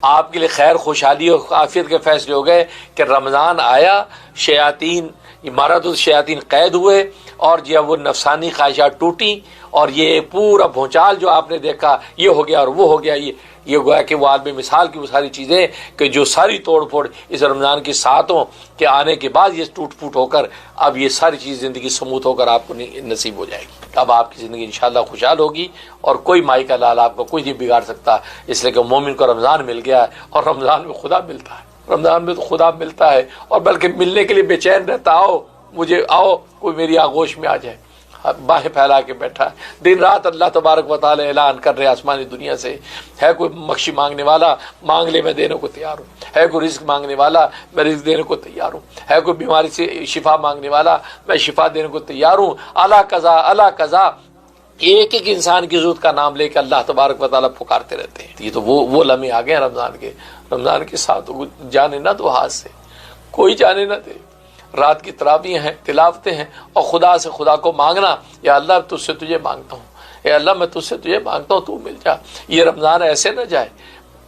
آپ کے لیے خیر خوشحالی اور عافیت کے فیصلے ہو گئے کہ رمضان آیا، شیاطین مرد الشیاطین قید ہوئے، اور جب وہ نفسانی خواہشات ٹوٹی، اور یہ پورا بھونچال جو آپ نے دیکھا یہ ہو گیا اور وہ ہو گیا، یہ گویا کہ وہ عالم مثال کی وہ ساری چیزیں کہ جو ساری توڑ پھوڑ اس رمضان کی ساعتوں کے آنے کے بعد یہ ٹوٹ پھوٹ ہو کر اب یہ ساری چیز زندگی سموتھ ہو کر آپ کو نصیب ہو جائے گی۔ اب آپ کی زندگی انشاءاللہ خوشحال ہوگی، اور کوئی مائی کا لال آپ کو کوئی نہیں بگاڑ سکتا، اس لیے کہ مومن کو رمضان مل گیا ہے، اور رمضان میں خدا ملتا ہے، رمضان میں تو خدا ملتا ہے، اور بلکہ ملنے کے لیے بے چین رہتا، آؤ مجھے، آؤ کوئی میری آغوش میں آ جائے، باہیں پھیلا کے بیٹھا ہے دن رات۔ اللہ تبارک و تعالی اعلان کر رہے آسمانی دنیا سے، ہے کوئی بخشی مانگنے والا مانگ لے میں دینے کو تیار ہوں، ہے کوئی رزق مانگنے والا میں رزق دینے کو تیار ہوں، ہے کوئی بیماری سے شفا مانگنے والا میں شفا دینے کو تیار ہوں۔ اللہ قضا اللہ قضا، ایک ایک انسان کی ضرورت کا نام لے کے اللہ تبارک و تعالیٰ پکارتے رہتے ہیں۔ یہ تو وہ لمحے آ گئے ہیں رمضان کے ساتھ، جانے نہ دو ہاتھ سے، کوئی جانے نہ دے۔ رات کی تراویح ہیں، تلاوتیں ہیں، اور خدا سے خدا کو مانگنا، یا اللہ تجھ سے تجھے مانگتا ہوں، اے اللہ میں تجھ سے تجھے مانگتا ہوں، تو مل جا، یہ رمضان ایسے نہ جائے،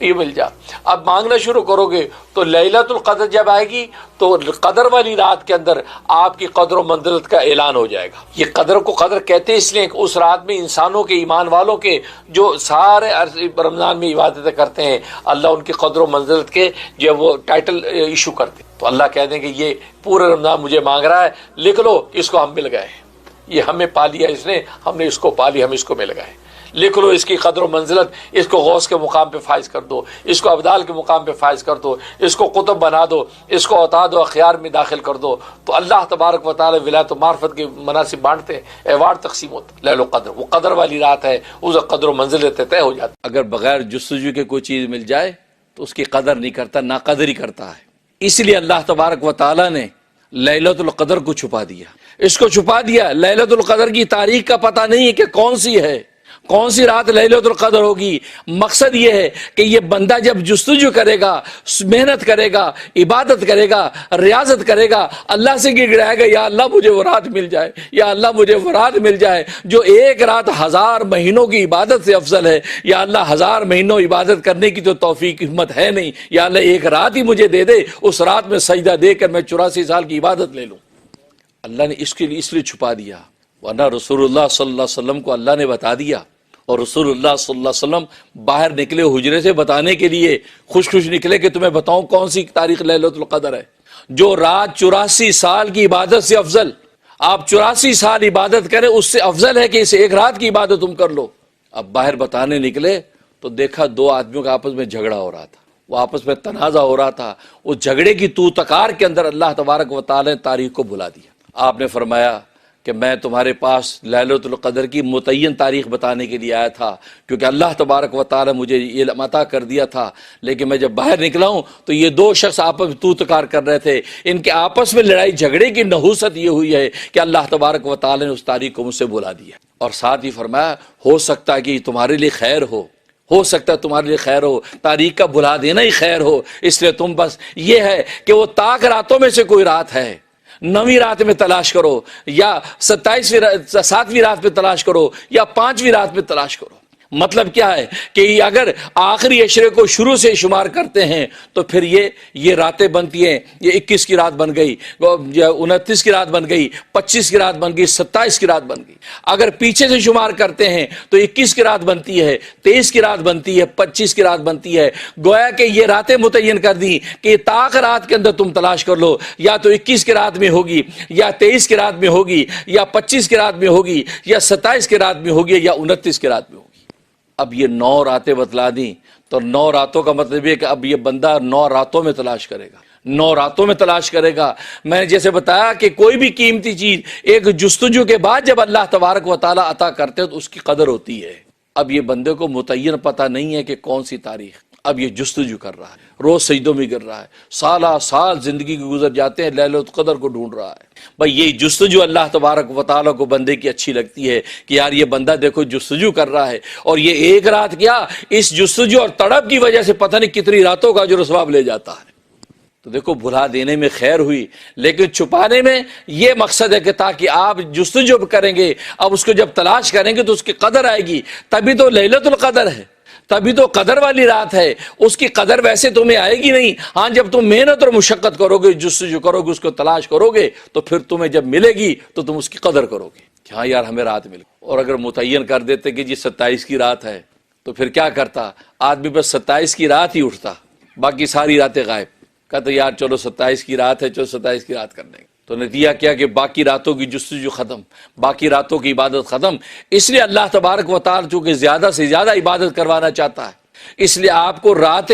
یہ مل جا۔ اب مانگنا شروع کرو گے تو لیلۃ القدر جب آئے گی تو قدر والی رات کے اندر آپ کی قدر و منزلت کا اعلان ہو جائے گا۔ یہ قدر کو قدر کہتے ہیں اس لیے کہ اس رات میں انسانوں کے، ایمان والوں کے جو سارے رمضان میں عبادتیں کرتے ہیں، اللہ ان کی قدر و منزلت کے جو وہ ٹائٹل ایشو کرتے ہیں، تو اللہ کہہ دیں کہ یہ پورا رمضان مجھے مانگ رہا ہے، لکھ لو اس کو ہم مل گئے، یہ ہمیں پا لیا اس نے، ہم نے اس کو پا لیا، ہم اس کو مل گئے، لکھ لو اس کی قدر و منزلت، اس کو غوث کے مقام پہ فائز کر دو، اس کو ابدال کے مقام پہ فائز کر دو، اس کو قطب بنا دو، اس کو اوتاد و اخیار میں داخل کر دو۔ تو اللہ تبارک و تعالی ولایت و معرفت کے مناسب بانٹتے ہیں، ایوارڈ تقسیم ہوتے ہیں۔ لیل القدر وہ قدر والی رات ہے، اس قدر و منزلت طے ہو جاتی۔ اگر بغیر جستجو کے کوئی چیز مل جائے تو اس کی قدر نہیں کرتا، ناقدری کرتا ہے۔ اس لیے اللہ تبارک و تعالی نے لیلۃ القدر کو چھپا دیا، اس کو چھپا دیا۔ لیلۃ القدر کی تاریخ کا پتہ نہیں ہے کہ کون سی ہے، کون سی رات لیلۃ القدر ہوگی۔ مقصد یہ ہے کہ یہ بندہ جب جستجو کرے گا، محنت کرے گا، عبادت کرے گا، ریاضت کرے گا، اللہ سے گڑگڑائے گا، یا اللہ مجھے وہ رات مل جائے، یا اللہ مجھے وہ رات مل جائے جو ایک رات 1000 مہینوں کی عبادت سے افضل ہے، یا اللہ 1000 مہینوں عبادت کرنے کی تو توفیق ہمت ہے نہیں، یا اللہ ایک رات ہی مجھے دے دے، اس رات میں سجدہ دے کر میں 84 سال کی عبادت لے لوں۔ اللہ نے اس لیے چھپا دیا، ورنہ رسول اللہ صلی اللہ علیہ وسلم کو اللہ نے بتا دیا، اور رسول اللہ صلی اللہ علیہ وسلم باہر نکلے حجرے سے بتانے کے لیے، خوش نکلے کہ تمہیں بتاؤں کون سی تاریخ لیلۃ القدر ہے، جو رات 84 سال کی عبادت سے افضل، آپ 84 سال عبادت کریں اس سے افضل ہے کہ اس ایک رات کی عبادت تم کر لو۔ اب باہر بتانے نکلے تو دیکھا 2 آدمیوں کا آپس میں جھگڑا ہو رہا تھا، وہ آپس میں تنازع ہو رہا تھا، اس جھگڑے کی تو تکار کے اندر اللہ تبارک و تعالی نے تاریخ کو بلا دیا۔ آپ نے فرمایا کہ میں تمہارے پاس لیلۃ القدر کی متعین تاریخ بتانے کے لیے آیا تھا، کیونکہ اللہ تبارک و تعالی مجھے یہ عطا کر دیا تھا، لیکن میں جب باہر نکلا ہوں تو یہ 2 شخص آپس میں تو تکار کر رہے تھے، ان کے آپس میں لڑائی جھگڑے کی نحوست یہ ہوئی ہے کہ اللہ تبارک و تعالی نے اس تاریخ کو مجھ سے بلا دیا۔ اور ساتھ ہی فرمایا ہو سکتا ہے کہ تمہارے لیے خیر ہو سکتا ہے تمہارے لیے خیر ہو، تاریخ کا بلا دینا ہی خیر ہو، اس لیے تم بس یہ ہے کہ وہ طاق راتوں میں سے کوئی رات ہے، 9ویں رات میں تلاش کرو، یا 7ویں رات میں تلاش کرو، یا 5ویں رات میں تلاش کرو۔ مطلب کیا ہے کہ اگر آخری عشرے کو شروع سے شمار کرتے ہیں تو پھر یہ راتیں بنتی ہیں، یہ 21 کی رات بن گئی، 29 کی رات بن گئی، 25 کی رات بن گئی، 27 کی رات بن گئی۔ اگر پیچھے سے شمار کرتے ہیں تو 21 کی رات بنتی ہے، 23 کی رات بنتی ہے، 25 کی رات بنتی ہے۔ گویا کہ یہ راتیں متعین کر دی کہ یہ طاق رات کے اندر تم تلاش کر لو، یا تو 21 کی رات میں ہوگی، یا 23 کی رات میں ہوگی، یا 25 کی رات میں ہوگی، یا 27 کی رات میں ہوگی، یا 29 کی رات میں ہوگی۔ اب یہ 9 راتیں بتلا دیں تو 9 راتوں کا مطلب یہ کہ اب یہ بندہ 9 راتوں میں تلاش کرے گا، 9 راتوں میں تلاش کرے گا۔ میں نے جیسے بتایا کہ کوئی بھی قیمتی چیز ایک جستجو کے بعد جب اللہ تبارک و تعالی عطا کرتے ہیں تو اس کی قدر ہوتی ہے۔ اب یہ بندے کو متعین پتہ نہیں ہے کہ کون سی تاریخ، اب یہ جستجو کر رہا ہے، روز سجدوں میں گر رہا ہے، سالہ سال زندگی کے گزر جاتے ہیں، لیلۃ القدر کو ڈھونڈ رہا ہے۔ بھائی یہ جستجو اللہ تبارک و تعالیٰ کو بندے کی اچھی لگتی ہے کہ یار یہ بندہ دیکھو جستجو کر رہا ہے، اور یہ ایک رات کیا اس جستجو اور تڑپ کی وجہ سے پتہ نہیں کتنی راتوں کا جو ثواب لے جاتا ہے۔ تو دیکھو بھلا دینے میں خیر ہوئی، لیکن چھپانے میں یہ مقصد ہے کہ تاکہ آپ جستجو کریں گے، اب اس کو جب تلاش کریں گے تو اس کی قدر آئے گی، تبھی تو لیلۃ القدر ہے، تبھی تو قدر والی رات ہے. اس کی قدر ویسے تمہیں آئے گی نہیں. ہاں جب تم محنت اور مشقت کرو گے, جستجو کرو گے, اس کو تلاش کرو گے, تو پھر تمہیں جب ملے گی تو تم اس کی قدر کرو گے کہ ہاں یار ہمیں رات مل گئی. اور اگر متعین کر دیتے کہ جی 27 کی رات ہے تو پھر کیا کرتا آدمی؟ بس 27 کی رات ہی اٹھتا, باقی ساری راتیں غائب. کہتا یار چلو 27 کی رات ہے, چلو 27 کی رات کر دیں گے. تو نتیجہ کیا کہ باقی راتوں کی جستجو ختم, باقی راتوں کی عبادت ختم. اس لیے اللہ تبارک و تعالی چونکہ زیادہ سے زیادہ عبادت کروانا چاہتا ہے, اس لیے آپ کو رات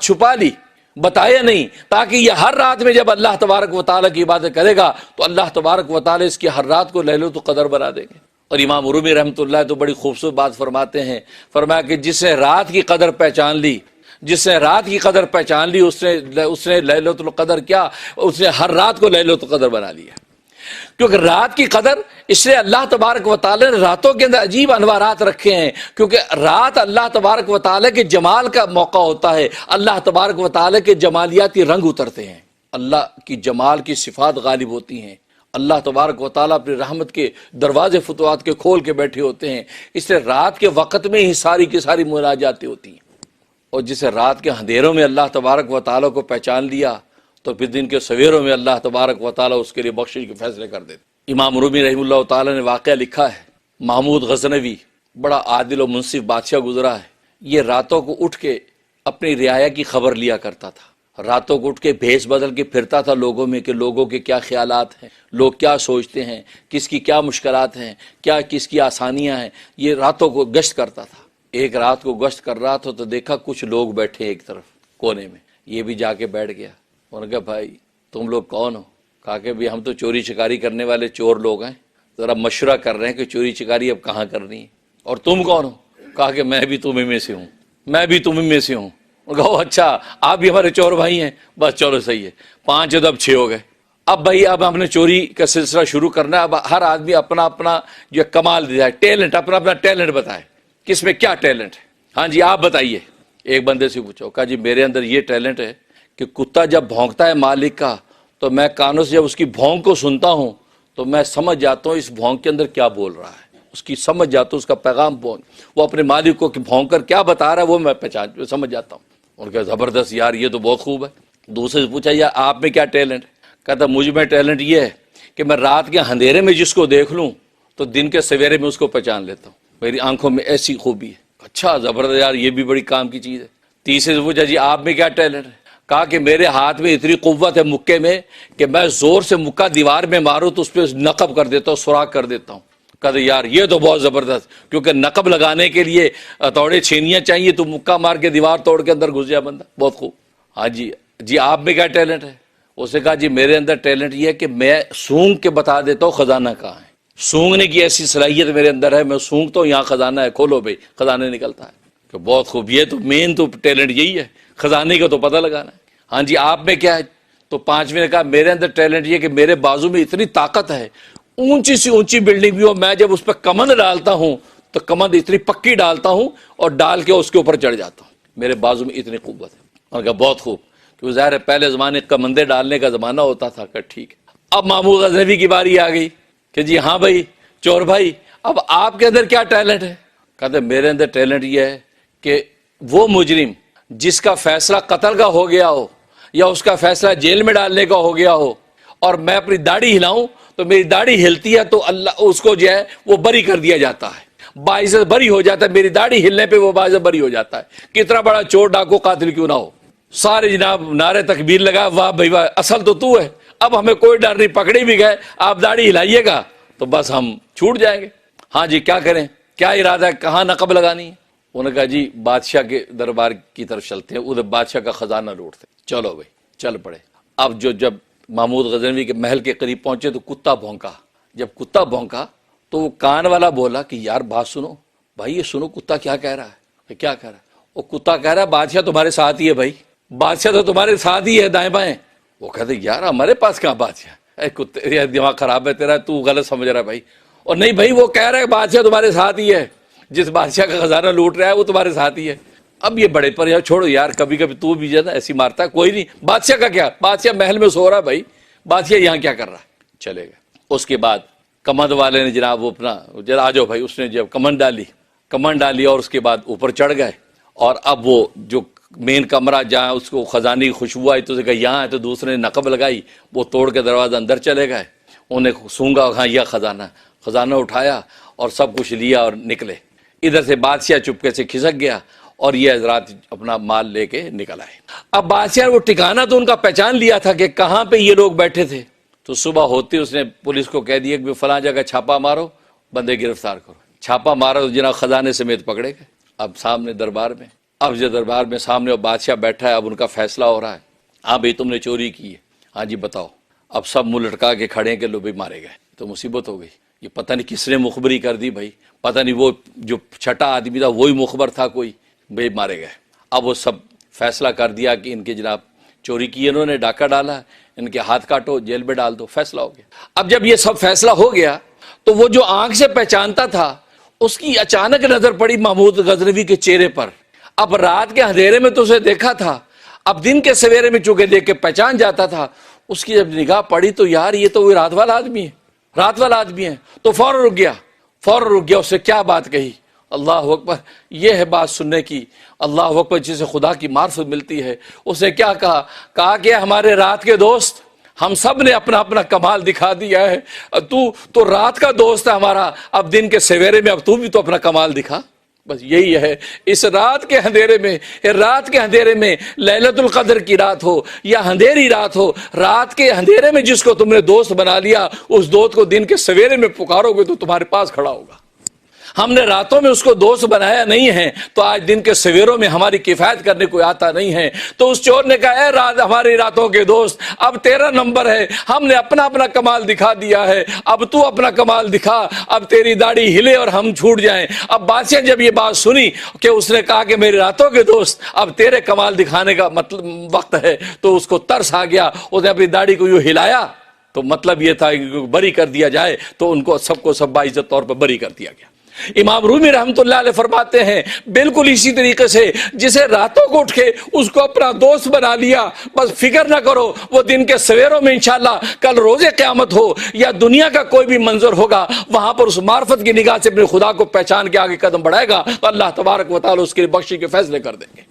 چھپا لی, بتایا نہیں, تاکہ یہ ہر رات میں جب اللہ تبارک و تعالی کی عبادت کرے گا تو اللہ تبارک و تعالی اس کی ہر رات کو لیلۃ القدر بنا دیں گے. اور امام رومی رحمۃ اللہ تو بڑی خوبصورت بات فرماتے ہیں, فرمایا کہ جس نے رات کی قدر پہچان لی, جس نے رات کی قدر پہچان لی, اس نے لیلۃ القدر کیا, اس نے ہر رات کو لیلۃ القدر بنا لیا. کیونکہ رات کی قدر, اس لیے اللہ تبارک و تعالی نے راتوں کے اندر عجیب انوارات رکھے ہیں, کیونکہ رات اللہ تبارک و تعالی کے جمال کا موقع ہوتا ہے. اللہ تبارک و تعالی کے جمالیاتی رنگ اترتے ہیں, اللہ کی جمال کی صفات غالب ہوتی ہیں. اللہ تبارک و تعالیٰ اپنی رحمت کے دروازے فتوحات کے کھول کے بیٹھے ہوتے ہیں. اس لیے رات کے وقت میں ہی ساری کی ساری مناجاتیں ہوتی ہیں. اور جسے رات کے اندھیروں میں اللہ تبارک و تعالیٰ کو پہچان لیا تو پھر دن کے سویروں میں اللہ تبارک و تعالیٰ اس کے لیے بخشش کے فیصلے کر دیتے. امام رومی رحمہ اللہ تعالیٰ نے واقعہ لکھا ہے, محمود غزنوی بڑا عادل و منصف بادشاہ گزرا ہے. یہ راتوں کو اٹھ کے اپنی رعایا کی خبر لیا کرتا تھا. راتوں کو اٹھ کے بھیس بدل کے پھرتا تھا لوگوں میں کہ لوگوں کے کیا خیالات ہیں, لوگ کیا سوچتے ہیں, کس کی کیا مشکلات ہیں, کیا کس کی آسانیاں ہیں. یہ راتوں کو گشت کرتا تھا. ایک رات کو گشت کر رہا تھا تو دیکھا کچھ لوگ بیٹھے ایک طرف کونے میں. یہ بھی جا کے بیٹھ گیا. انہوں نے کہا بھائی تم لوگ کون ہو؟ کہا کہ بھی ہم تو چوری چکاری کرنے والے چور لوگ ہیں, ذرا مشورہ کر رہے ہیں کہ چوری چکاری اب کہاں کرنی ہے. اور تم کون ہو؟ کہا کہ میں بھی تمہیں میں سے ہوں, میں بھی تمہیں میں سے ہوں. کہو اچھا آپ بھی ہمارے چور بھائی ہیں, بس چلو صحیح ہے. 5 اب 6 ہو گئے. اب بھائی اب ہم نے چوری کا سلسلہ شروع کرنا ہے. اب ہر آدمی اپنا اپنا جو کمال دیا ہے, ٹیلنٹ, اپنا اپنا ٹیلنٹ بتائے, کس میں کیا ٹیلنٹ ہے. ہاں جی آپ بتائیے. ایک بندے سے پوچھو, کہا جی میرے اندر یہ ٹیلنٹ ہے کہ کتا جب بھونکتا ہے مالک کا تو میں کانوں سے جب اس کی بھونک کو سنتا ہوں تو میں سمجھ جاتا ہوں اس بھونک کے اندر کیا بول رہا ہے, اس کی سمجھ جاتا ہوں, اس کا پیغام وہ اپنے مالک کو بھونک کر کیا بتا رہا ہے وہ میں سمجھ جاتا ہوں. اور کہا زبردست یار یہ تو بہت خوب ہے. دوسرے سے پوچھا یار آپ میں کیا ٹیلنٹ ہے؟ کہتا مجھ میں ٹیلنٹ یہ ہے کہ میں رات کے اندھیرے میں جس کو دیکھ لوں تو دن کے سویرے میں اس کو پہچان لیتا ہوں, میری آنکھوں میں ایسی خوبی ہے. اچھا زبردست یار یہ بھی بڑی کام کی چیز ہے. تیسرے سے پوچھا جی آپ میں کیا ٹیلنٹ ہے؟ کہا کہ میرے ہاتھ میں اتنی قوت ہے مکے میں کہ میں زور سے مکہ دیوار میں ماروں تو اس پہ نقب کر دیتا ہوں, سوراخ کر دیتا ہوں. کہتے یار یہ تو بہت زبردست, کیونکہ نقب لگانے کے لیے ہتھوڑے چھینیاں چاہیے, تو مکہ مار کے دیوار توڑ کے اندر گھس جائے بندہ, بہت خوب. ہاں جی آپ میں کیا ٹیلنٹ ہے؟ اس نے کہا جی میرے اندر ٹیلنٹ یہ ہے کہ میں سونگ کے بتا دیتا ہوں خزانہ کہاں ہے. سونگنے کی ایسی صلاحیت میرے اندر ہے, میں سونگتا ہوں یہاں خزانہ ہے, کھولو بھائی خزانہ نکلتا ہے. کہ بہت خوب, یہ تو مین تو ٹیلنٹ یہی ہے, خزانے کا تو پتہ لگانا ہے. ہاں جی آپ میں کیا ہے؟ تو 5ویں نے کہا میرے اندر ٹیلنٹ یہ کہ میرے بازو میں اتنی طاقت ہے, اونچی سی اونچی بلڈنگ بھی ہو, میں جب اس پہ کمند ڈالتا ہوں تو کمند اتنی پکی ڈالتا ہوں اور ڈال کے اس کے اوپر چڑھ جاتا ہوں, میرے بازو میں اتنی قوت ہے. اور کہا بہت خوب, کیونکہ ظاہر ہے پہلے زمانے کمندے ڈالنے کا زمانہ ہوتا تھا. کہ ٹھیک ہے. اب محمود غزنوی کی باری آ گئی کہ جی ہاں بھائی چور بھائی اب آپ کے اندر کیا ٹیلنٹ ہے؟ کہتے میرے اندر ٹیلنٹ یہ ہے کہ وہ مجرم جس کا فیصلہ قتل کا ہو گیا ہو یا اس کا فیصلہ جیل میں ڈالنے کا ہو گیا ہو اور میں اپنی داڑھی ہلاؤں تو میری داڑھی ہلتی ہے تو اللہ اس کو جو ہے وہ بری کر دیا جاتا ہے, باعزت بری ہو جاتا ہے. میری داڑھی ہلنے پہ وہ باعزت بری ہو جاتا ہے, کتنا بڑا چور ڈاکو قاتل کیوں نہ ہو. سارے جناب نعرے تکبیر لگا, واہ بھائی واہ, اصل تو ہے, اب ہمیں کوئی ڈر نہیں, پکڑے بھی گئے, آپ داڑھی ہلائیے گا تو بس ہم چھوٹ جائیں گے. ہاں جی کیا کریں, کیا ارادہ ہے, کہاں نقب لگانی ہے؟ انہوں نے کہا جی بادشاہ کے دربار کی طرف چلتے ہیں, ادھر بادشاہ کا خزانہ لوٹتے. چلو بھائی چل پڑے. اب جب محمود غزنوی کے محل کے قریب پہنچے تو کتا بھونکا. جب کتا بھونکا تو وہ کان والا بولا کہ یار بات سنو بھائی, یہ سنو کتا کیا کہہ رہا ہے. کیا کہہ رہا ہے؟ وہ کتا کہہ رہا ہے بادشاہ تمہارے ساتھ ہی ہے بھائی, بادشاہ تو تمہارے ساتھ ہی ہے دائیں بائیں. وہ کہتے یار ہمارے پاس کہاں بادشاہ, اے کتے دماغ خراب ہے تیرا, تو غلط سمجھ رہا ہے بھائی. اور نہیں بھائی وہ کہہ رہا ہے بادشاہ تمہارے ساتھ ہی ہے, جس بادشاہ کا خزانہ لوٹ رہا ہے وہ تمہارے ساتھ ہی ہے. اب یہ بڑے پر یار چھوڑو یار, کبھی کبھی تو بھی جو ہے ایسی مارتا ہے, کوئی نہیں, بادشاہ کا کیا, بادشاہ محل میں سو رہا بھائی, بادشاہ یہاں کیا کر رہا ہے. چلے گا. اس کے بعد کمند والے نے جناب وہ اپنا آ جاؤ بھائی, اس نے جب کمند ڈالی اور اس کے بعد اوپر چڑھ گئے اور اب وہ جو مین کمرہ جہاں اس کو خزانے کی خوشبو آئی تو اسے کہا یہاں ہے، تو دوسرے نے نقب لگائی، وہ توڑ کے دروازہ اندر چلے گئے، انہیں سونگا ہاں یہ خزانہ اٹھایا اور سب کچھ لیا اور نکلے۔ ادھر سے بادشاہ چپکے سے کھسک گیا اور یہ حضرات اپنا مال لے کے نکل آئے۔ اب بادشاہ وہ ٹھکانہ تو ان کا پہچان لیا تھا کہ کہاں پہ یہ لوگ بیٹھے تھے، تو صبح ہوتی اس نے پولیس کو کہہ دیا کہ فلاں جگہ چھاپا مارو، بندے گرفتار کرو۔ چھاپا مارا تو جناب خزانے سمیت پکڑے گئے۔ اب سامنے دربار میں، اب جو دربار میں سامنے بادشاہ بیٹھا ہے، اب ان کا فیصلہ ہو رہا ہے۔ ہاں بھائی تم نے چوری کی ہے، ہاں جی بتاؤ۔ اب سب منہ لٹکا کے کھڑے ہیں کہ لو بھائی مارے گئے، تو مصیبت ہو گئی۔ یہ پتہ نہیں کس نے مخبری کر دی بھائی، پتہ نہیں وہ جو چھٹا آدمی تھا وہی مخبر تھا کوئی، بھائی مارے گئے۔ اب وہ سب فیصلہ کر دیا کہ ان کے جناب چوری کی، انہوں نے ڈاکہ ڈالا، ان کے ہاتھ کاٹو، جیل میں ڈال دو، فیصلہ ہو گیا۔ اب جب یہ سب فیصلہ ہو گیا تو وہ جو آنکھ سے پہچانتا تھا اس کی اچانک نظر پڑی محمود غزنوی کے چہرے پر۔ اب رات کے اندھیرے میں تو اسے دیکھا تھا، اب دن کے سویرے میں چونکہ دیکھ کے پہچان جاتا تھا، اس کی جب نگاہ پڑی تو یار یہ تو وہی رات والا آدمی ہے، رات والا آدمی ہے، تو فوراً رک گیا۔ اس سے کیا بات کہی؟ اللہ اکبر، یہ ہے بات سننے کی، اللہ اکبر، جسے خدا کی معرفت ملتی ہے۔ اس نے کیا کہا کہ ہمارے رات کے دوست، ہم سب نے اپنا اپنا کمال دکھا دیا ہے، تو رات کا دوست ہے ہمارا، اب دن کے سویرے میں اب تو بھی تو اپنا کمال دکھا۔ بس یہی ہے، اس رات کے اندھیرے میں لیلۃ القدر کی رات ہو یا اندھیری رات ہو، رات کے اندھیرے میں جس کو تم نے دوست بنا لیا، اس دوست کو دن کے سویرے میں پکارو گے تو تمہارے پاس کھڑا ہوگا۔ ہم نے راتوں میں اس کو دوست بنایا نہیں ہے تو آج دن کے سویروں میں ہماری کفایت کرنے کوئی آتا نہیں ہے۔ تو اس چور نے کہا، اے رات ہماری راتوں کے دوست، اب تیرا نمبر ہے، ہم نے اپنا کمال دکھا دیا ہے، اب تو اپنا کمال دکھا، اب تیری داڑھی ہلے اور ہم چھوٹ جائیں۔ اب بادشاہ جب یہ بات سنی کہ اس نے کہا کہ میری راتوں کے دوست، اب تیرے کمال دکھانے کا وقت ہے، تو اس کو ترس آ گیا، اس نے اپنی داڑھی کو یوں ہلایا، تو مطلب یہ تھا کہ بری کر دیا جائے، تو ان کو سب باعزت طور پر بری کر دیا گیا۔ امام رومی رحمۃ اللہ علیہ فرماتے ہیں بالکل اسی طریقے سے جسے راتوں کو اٹھ کے اس کو اپنا دوست بنا لیا، بس فکر نہ کرو، وہ دن کے سویروں میں انشاءاللہ کل روز قیامت ہو یا دنیا کا کوئی بھی منظر ہوگا، وہاں پر اس معرفت کی نگاہ سے اپنے خدا کو پہچان کے آگے قدم بڑھائے گا تو اللہ تبارک و تعالی اس کے بخشی کے فیصلے کر دیں گے۔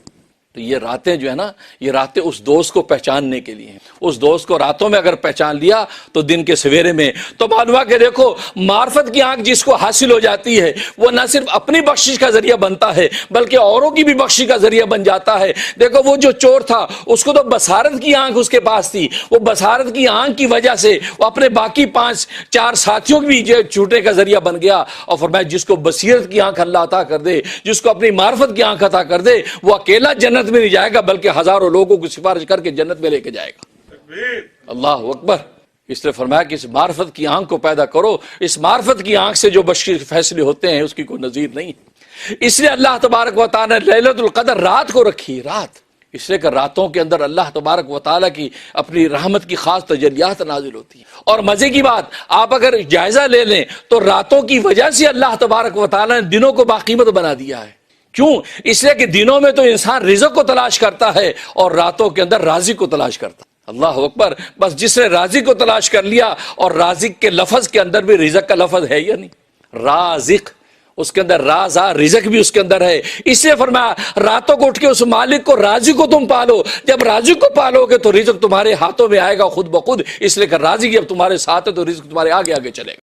تو یہ راتیں جو ہے نا، یہ راتیں اس دوست کو پہچاننے کے لیے ہیں۔ اس دوست کو راتوں میں اگر پہچان لیا تو دن کے سویرے میں تو معلوم ہے کہ دیکھو، معرفت کی آنکھ جس کو حاصل ہو جاتی ہے وہ نہ صرف اپنی بخشش کا ذریعہ بنتا ہے بلکہ اوروں کی بھی بخشش کا ذریعہ بن جاتا ہے۔ دیکھو وہ جو چور تھا اس کو تو بصارت کی آنکھ اس کے پاس تھی، وہ بصارت کی آنکھ کی وجہ سے وہ اپنے باقی 5-4 ساتھیوں کی بھی چھوٹنے کا ذریعہ بن گیا، اور فرمایا جس کو بصیرت کی آنکھ اللہ عطا کر دے، جس کو اپنی معرفت کی آنکھ عطا کر دے، وہ اکیلا جنت میں نہیں جائے گا بلکہ ہزاروں لوگوں کو سفارش کر کے جنت میں لے کے جائے گا۔ اللہ اکبر۔ اس نے فرمایا کہ اس معرفت کی آنکھ کو پیدا کرو، اس معرفت کی آنکھ سے جو بخشش کے فیصلے ہوتے ہیں اس کی کوئی نظیر نہیں۔ اس لیے اللہ تبارک و تعالی نے لیلۃ القدر رات کو رکھی، رات، اس لیے کہ راتوں کے اندر اللہ تبارک و تعالیٰ کی اپنی رحمت کی خاص تجلیات نازل ہوتی ہیں۔ اور مزے کی بات، آپ اگر جائزہ لے لیں تو راتوں کی وجہ سے اللہ تبارک و تعالیٰ نے دنوں کو باقیمت بنا دیا ہے۔ کیوں؟ اس لیے کہ دنوں میں تو انسان رزق کو تلاش کرتا ہے اور راتوں کے اندر رازق کو تلاش کرتا ہے۔ اللہ اکبر۔ بس جس نے رازق کو تلاش کر لیا، اور رازق کے لفظ کے اندر بھی رزق کا لفظ ہے یا نہیں، رازق، اس کے اندر رازا، رزق بھی اس کے اندر ہے۔ اس لیے فرمایا راتوں کو اٹھ کے اس مالک کو، رازق کو تم پالو، جب رازق کو پالو گے تو رزق تمہارے ہاتھوں میں آئے گا خود بخود، اس لیے کہ رازق جب تمہارے ساتھ ہے تو رزق تمہارے آگے آگے چلے گا۔